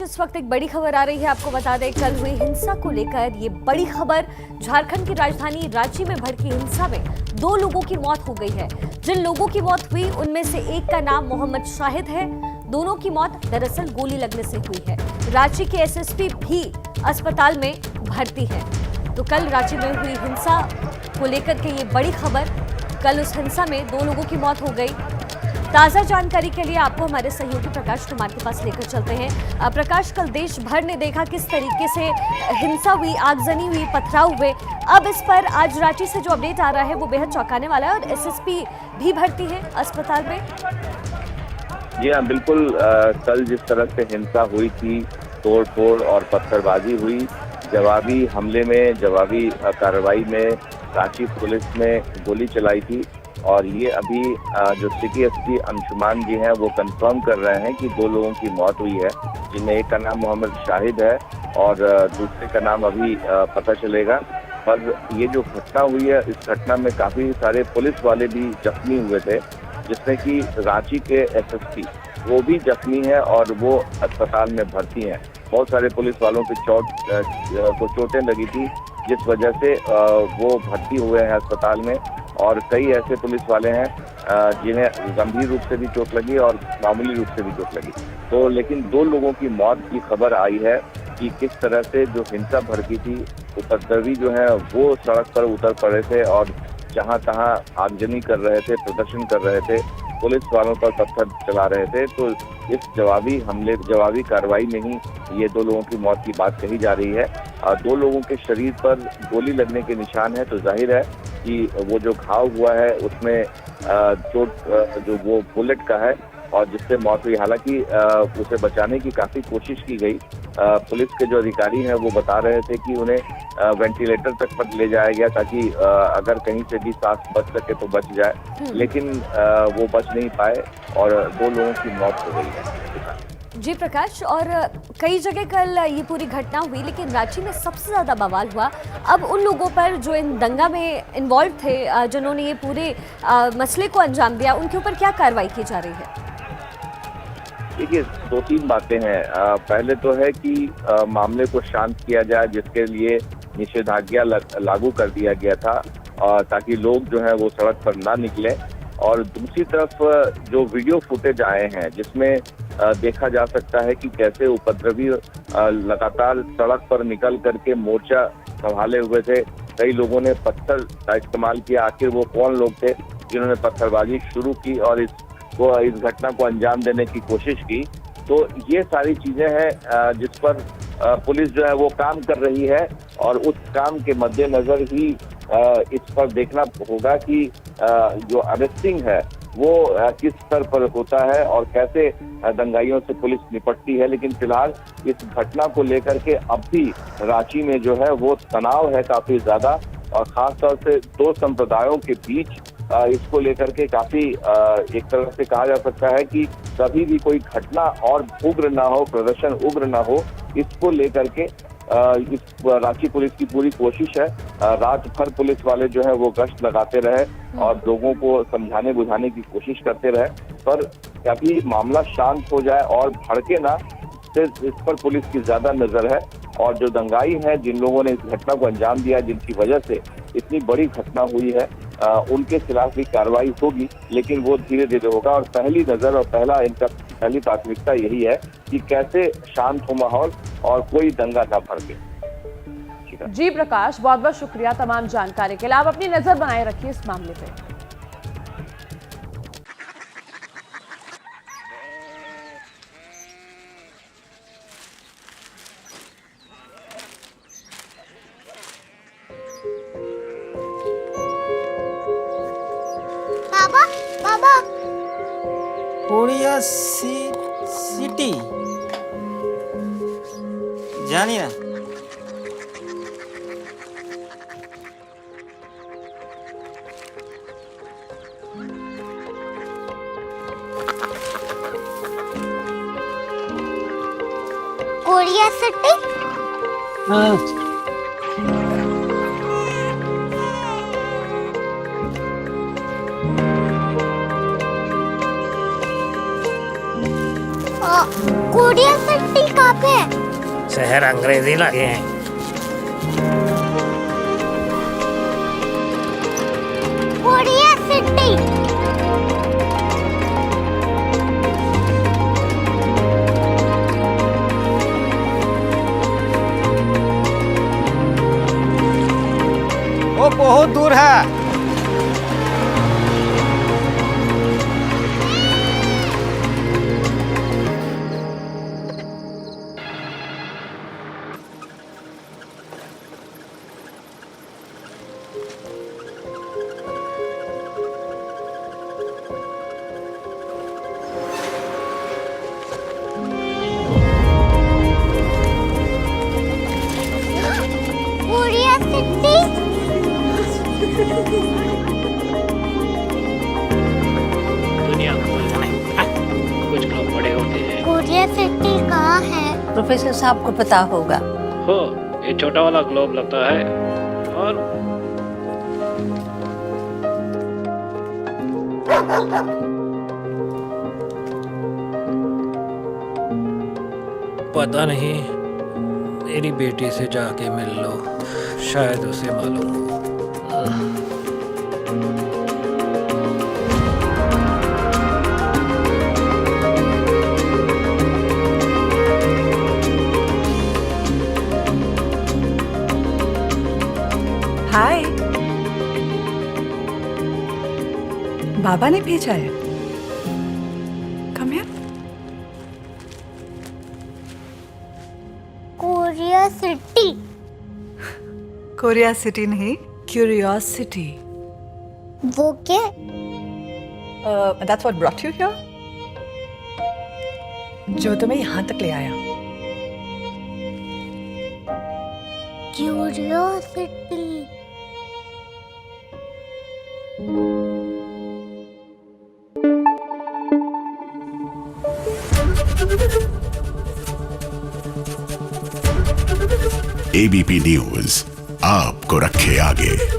इस वक्त एक बड़ी खबर आ रही है। आपको बता दें, कल हुई हिंसा को लेकर ये बड़ी खबर। झारखंड की राजधानी रांची में भड़की हिंसा में 2 लोगों की मौत हो गई है। जिन लोगों की मौत हुई उनमें से एक का नाम मोहम्मद शाहिद है। दोनों की मौत दरअसल गोली लगने से हुई है। रांची के एसएसपी भी अस्पताल में भर्ती है। तो कल रांची में हुई हिंसा को लेकर के ये बड़ी खबर। कल उस हिंसा में 2 लोगों की मौत हो गई। ताजा जानकारी के लिए आपको हमारे सहयोगी प्रकाश कुमार के पास लेकर चलते हैं। प्रकाश, कल देश भर ने देखा किस तरीके से हिंसा हुई, आगजनी हुई, पथराव हुए। अब इस पर आज रांची से जो अपडेट आ रहा है वो बेहद चौंकाने वाला है और एसएसपी भी भर्ती है अस्पताल में। जी हाँ, बिल्कुल। कल जिस तरह से हिंसा हुई थी, तोड़ फोड़ और पत्थरबाजी हुई, जवाबी हमले में, जवाबी कार्रवाई में रांची पुलिस ने गोली चलाई थी। और ये अभी जो सिटी एसपी अंशुमान जी हैं वो कंफर्म कर रहे हैं कि 2 लोगों की मौत हुई है, जिनमें एक का नाम मोहम्मद शाहिद है और दूसरे का नाम अभी पता चलेगा। पर ये जो घटना हुई है, इस घटना में काफी सारे पुलिस वाले भी जख्मी हुए थे, जिसमें कि रांची के एसएसपी वो भी जख्मी है और वो अस्पताल में भर्ती हैं। बहुत सारे पुलिस वालों को चोटें लगी थी, जिस वजह से वो भर्ती हुए हैं अस्पताल में। और कई ऐसे पुलिस वाले हैं जिन्हें गंभीर रूप से भी चोट लगी और मामूली रूप से भी चोट लगी। तो लेकिन 2 लोगों की मौत की खबर आई है कि किस तरह से जो हिंसा भड़की थी, उपद्रवी जो है वो सड़क पर उतर पड़े थे और जहां तहां आगजनी कर रहे थे, प्रदर्शन कर रहे थे, पुलिस वालों पर पत्थर चला रहे थे। तो इस जवाबी कार्रवाई में ही ये 2 लोगों की मौत की बात कही जा रही है। 2 लोगों के शरीर पर गोली लगने के निशान है, तो जाहिर है कि वो जो घाव हुआ है उसमें चोट जो वो बुलेट का है और जिससे मौत हुई। हालांकि उसे बचाने की काफी कोशिश की गई। पुलिस के जो अधिकारी हैं वो बता रहे थे कि उन्हें वेंटिलेटर तक पर ले जाया गया ताकि अगर कहीं से भी सांस बच सके तो बच जाए, लेकिन वो बच नहीं पाए और 2 लोगों की मौत हो गई है। जी प्रकाश, और कई जगह कल ये पूरी घटना हुई, लेकिन रांची में सबसे ज्यादा बवाल हुआ अब उन लोगों पर जो इन दंगा में इन्वॉल्व थे, जिन्होंने ये पूरे मसले को अंजाम दिया। उनके ऊपर क्या कार्रवाई की जा रही है? देखिए, 2-3 बातें हैं। पहले तो है कि मामले को शांत किया जाए, जिसके लिए निषेधाज्ञा लागू कर दिया गया था ताकि लोग जो है वो सड़क पर ना निकले। और दूसरी तरफ जो वीडियो फुटेज आए हैं जिसमें देखा जा सकता है कि कैसे उपद्रवी लगातार सड़क पर निकल करके मोर्चा संभाले हुए थे। कई लोगों ने पत्थर का इस्तेमाल किया। आखिर वो कौन लोग थे जिन्होंने पत्थरबाजी शुरू की और इस घटना को अंजाम देने की कोशिश की? तो ये सारी चीजें हैं जिस पर पुलिस जो है वो काम कर रही है और उस काम के मद्देनजर ही इस पर देखना होगा कि जो अरेस्टिंग है वो किस स्तर पर होता है और कैसे दंगाइयों से पुलिस निपटती है। लेकिन फिलहाल इस घटना को लेकर के अब भी रांची में जो है वो तनाव है काफी ज्यादा, और खासतौर से 2 संप्रदायों के बीच इसको लेकर के काफी एक तरह से कहा जा सकता है कि कभी भी कोई घटना और उग्र ना हो, प्रदर्शन उग्र ना हो, इसको लेकर के इस रांची पुलिस की पूरी कोशिश है। रात भर पुलिस वाले जो है वो गश्त लगाते रहे और लोगों को समझाने बुझाने की कोशिश करते रहे, पर कभी मामला शांत हो जाए और भड़के ना, इस पर पुलिस की ज्यादा नजर है। और जो दंगाई हैं, जिन लोगों ने इस घटना को अंजाम दिया, जिनकी वजह से इतनी बड़ी घटना हुई है, उनके खिलाफ भी कार्रवाई होगी, लेकिन वो धीरे धीरे होगा। और पहली नजर और पहली प्राथमिकता यही है कि कैसे शांत हो माहौल और कोई दंगा ना भड़के। जी प्रकाश, बहुत बहुत शुक्रिया तमाम जानकारी के लिए। आप अपनी नजर बनाए रखिए इस मामले पे। बाबा कोरिया सिटी जानी ना? Korea city? हाँ। कोरिया सिटी कहाँ पे है? शहर अंग्रेजी लगे हैं। Korea city. वो बहुत दूर है। Korea city. दुनिया को बोलना नहीं, कुछ लोग बड़े होते हैं। कोरिया सिटी कहाँ है? प्रोफेसर साहब को पता होगा। हो, ये छोटा वाला ग्लोब लगता है और पता नहीं, मेरी बेटी से जाके मिल लो, शायद उसे मालूम हो। हाय, बाबा ने भेजा है। Come here. Korea city. Korea city नहीं, क्यूरियोसिटी। वो क्या? That's what brought you here? जो तुम्हें यहाँ तक ले आया। क्यूरियोसिटी। एबीपी न्यूज आपको रखे आगे।